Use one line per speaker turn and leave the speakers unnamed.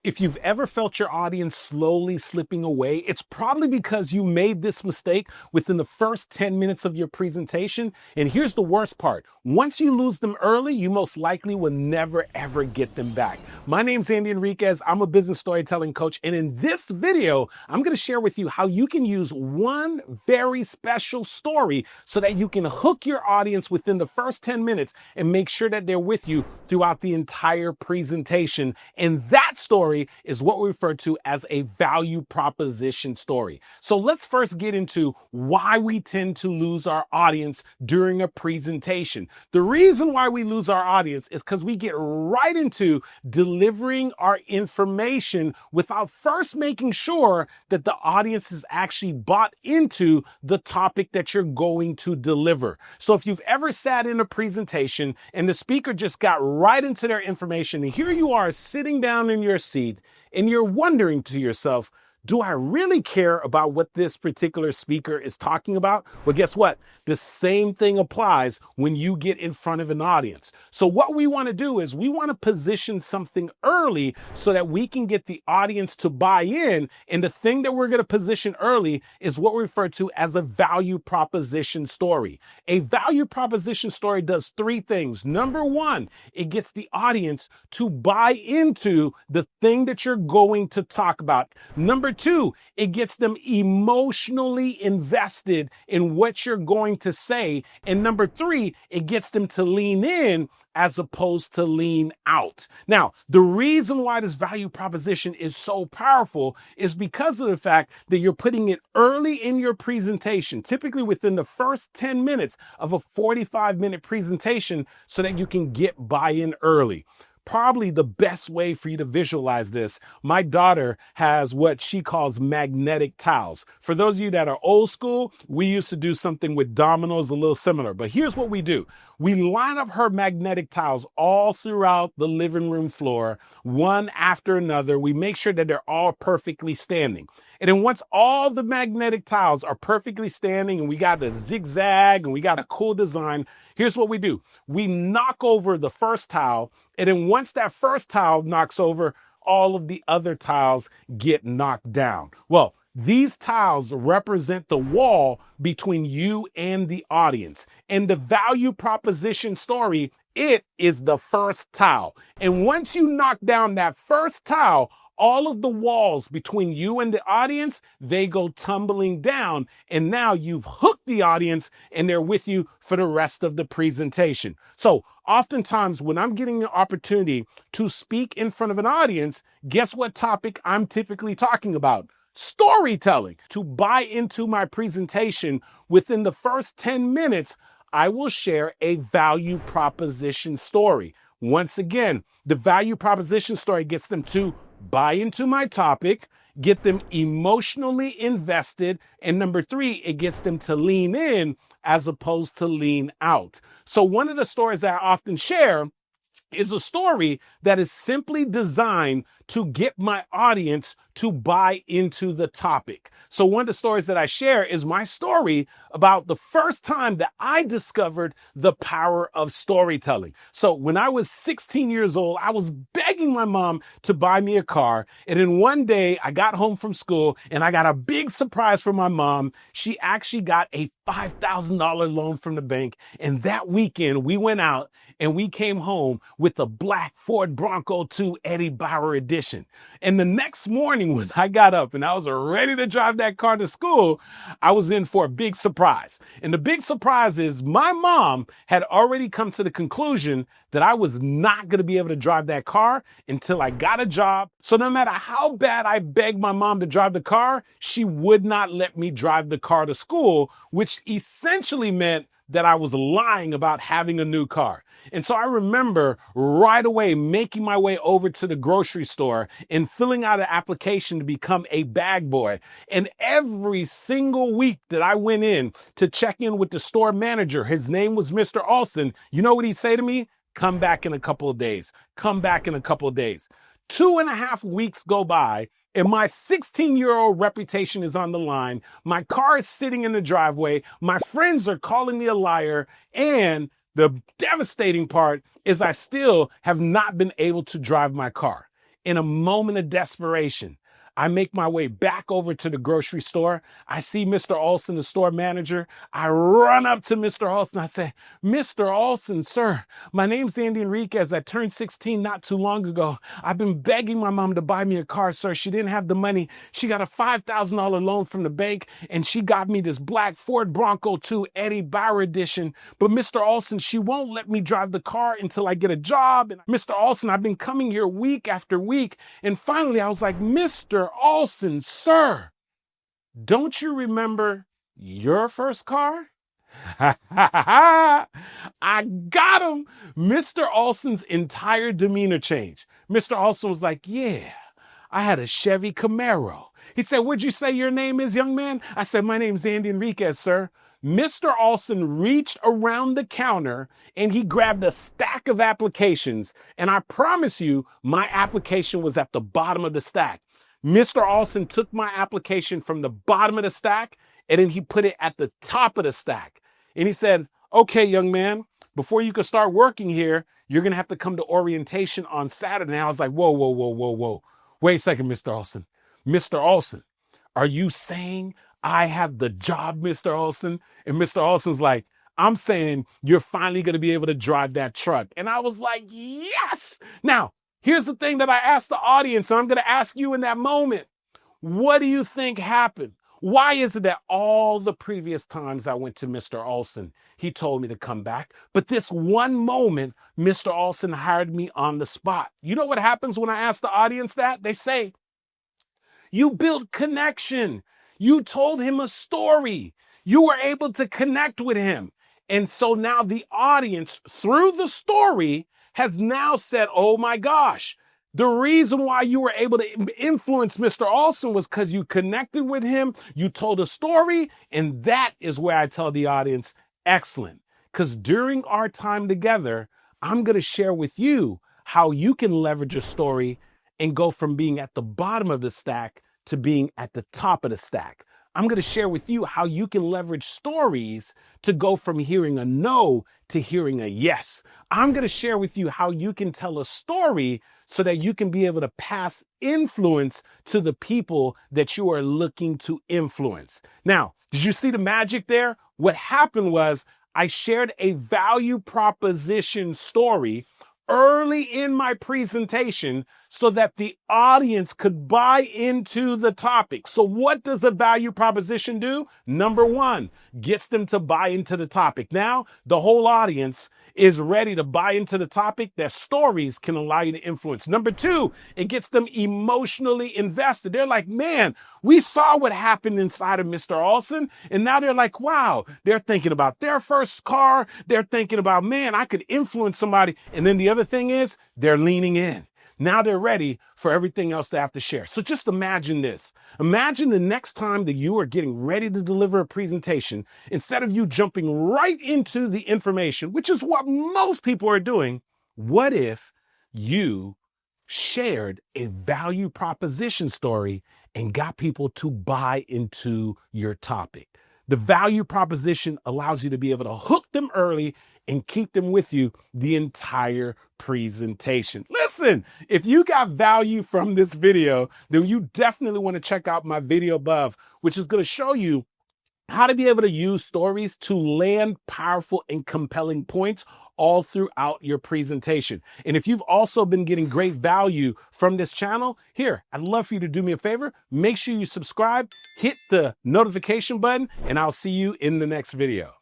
If you've ever felt your audience slowly slipping away, it's probably because you made this mistake within the first 10 minutes of your presentation. And here's the worst part. Once you lose them early, you most likely will never ever get them back. My name's Andy Henriquez. I'm a business storytelling coach. And in this video, I'm going to share with you how you can use one very special story so that you can hook your audience within the first 10 minutes and make sure that they're with you throughout the entire presentation. And that story is what we refer to as a value proposition story. So let's first get into why we tend to lose our audience during a presentation. The reason why we lose our audience is because we get right into delivering our information without first making sure that the audience is actually bought into the topic that you're going to deliver. So if you've ever sat in a presentation and the speaker just got right into their information, and here you are sitting down in your seat, and you're wondering to yourself, do I really care about what this particular speaker is talking about? Well, guess what? The same thing applies when you get in front of an audience. So what we want to do is we want to position something early so that we can get the audience to buy in. And the thing that we're going to position early is what we refer to as a value proposition story. A value proposition story does three things. Number one, it gets the audience to buy into the thing that you're going to talk about. Number two, it gets them emotionally invested in what you're going to say. And number three, it gets them to lean in as opposed to lean out. Now, the reason why this value proposition is so powerful is because of the fact that you're putting it early in your presentation, typically within the first 10 minutes of a 45-minute presentation, so that you can get buy-in early. Probably the best way for you to visualize this, my daughter has what she calls magnetic tiles. For those of you that are old school, we used to do something with dominoes a little similar. But here's what we do. We line up her magnetic tiles all throughout the living room floor, one after another. We make sure that they're all perfectly standing. And then once all the magnetic tiles are perfectly standing and we got the zigzag and we got a cool design, here's what we do. We knock over the first tile, and then once that first tile knocks over, all of the other tiles get knocked down. Well, these tiles represent the wall between you and the audience. And the value proposition story, it is the first tile. And once you knock down that first tile, all of the walls between you and the audience, they go tumbling down. And now you've hooked the audience and they're with you for the rest of the presentation. So oftentimes when I'm getting the opportunity to speak in front of an audience, guess what topic I'm typically talking about? Storytelling. To buy into my presentation within the first 10 minutes, I will share a value proposition story. Once again, the value proposition story gets them to buy into my topic, get them emotionally invested, and number three, it gets them to lean in as opposed to lean out. So one of the stories that I often share is a story that is simply designed to get my audience to buy into the topic. So one of the stories that I share is my story about the first time that I discovered the power of storytelling. So when I was 16 years old, I was begging my mom to buy me a car. And then one day I got home from school and I got a big surprise from my mom. She actually got a $5,000 loan from the bank. And that weekend we went out and we came home with a black Ford Bronco 2 Eddie Bauer edition. And the next morning when I got up and I was ready to drive that car to school, I was in for a big surprise. And the big surprise is my mom had already come to the conclusion that I was not going to be able to drive that car until I got a job. So no matter how bad I begged my mom to drive the car, she would not let me drive the car to school, which essentially meant that I was lying about having a new car. And so I remember right away making my way over to the grocery store and filling out an application to become a bag boy. And every single week that I went in to check in with the store manager, his name was Mr. Olsen, you know what he'd say to me? Come back in a couple of days. Come back in a couple of days. 2.5 weeks go by, and my 16-year-old reputation is on the line. My car is sitting in the driveway. My friends are calling me a liar. And the devastating part is I still have not been able to drive my car. In a moment of desperation, I make my way back over to the grocery store. I see Mr. Olsen, the store manager. I run up to Mr. Olsen. I say, Mr. Olsen, sir, my name's Andy Henriquez. I turned 16 not too long ago. I've been begging my mom to buy me a car, sir. She didn't have the money. She got a $5,000 loan from the bank, and she got me this black Ford Bronco 2 Eddie Bauer edition. But Mr. Olsen, she won't let me drive the car until I get a job. And Mr. Olsen, I've been coming here week after week. And finally, I was like, Mr. Olsen, sir, don't you remember your first car? I got him. Mr. Olsen's entire demeanor changed. Mr. Olsen was like, yeah, I had a Chevy Camaro. He said, what'd you say your name is, young man? I said, my name's Andy Henriquez, sir. Mr. Olsen reached around the counter and he grabbed a stack of applications. And I promise you, my application was at the bottom of the stack. Mr. Olsen took my application from the bottom of the stack and then he put it at the top of the stack. And he said, okay, young man, before you can start working here, you're going to have to come to orientation on Saturday. And I was like, whoa, whoa, whoa, whoa, whoa. Wait a second, Mr. Olsen. Mr. Olsen, are you saying I have the job, Mr. Olsen? And Mr. Olsen's like, I'm saying you're finally going to be able to drive that truck. And I was like, yes. Now, here's the thing that I asked the audience, and I'm going to ask you in that moment. What do you think happened? Why is it that all the previous times I went to Mr. Olsen, he told me to come back? But this one moment, Mr. Olsen hired me on the spot. You know what happens when I ask the audience that? They say, you built connection. You told him a story. You were able to connect with him. And so now the audience, through the story, has now said, oh my gosh, the reason why you were able to influence Mr. Olsen was because you connected with him, you told a story, and that is where I tell the audience, excellent. Because during our time together, I'm going to share with you how you can leverage a story and go from being at the bottom of the stack to being at the top of the stack. I'm going to share with you how you can leverage stories to go from hearing a no to hearing a yes. I'm going to share with you how you can tell a story so that you can be able to pass influence to the people that you are looking to influence. Now, did you see the magic there? What happened was I shared a value proposition story early in my presentation so that the audience could buy into the topic. So what does a value proposition do? Number one, gets them to buy into the topic. Now, the whole audience is ready to buy into the topic that stories can allow you to influence. Number two, it gets them emotionally invested. They're like, man, we saw what happened inside of Mr. Olsen. And now they're like, wow, they're thinking about their first car. They're thinking about, man, I could influence somebody. And then the other thing is they're leaning in. Now they're ready for everything else they have to share. So just imagine this. Imagine the next time that you are getting ready to deliver a presentation, instead of you jumping right into the information, which is what most people are doing, what if you shared a value proposition story and got people to buy into your topic? The value proposition allows you to be able to hook them early and keep them with you the entire presentation. Listen, if you got value from this video, then you definitely want to check out my video above, which is going to show you how to be able to use stories to land powerful and compelling points all throughout your presentation. And if you've also been getting great value from this channel, here, I'd love for you to do me a favor. Make sure you subscribe, hit the notification button, and I'll see you in the next video.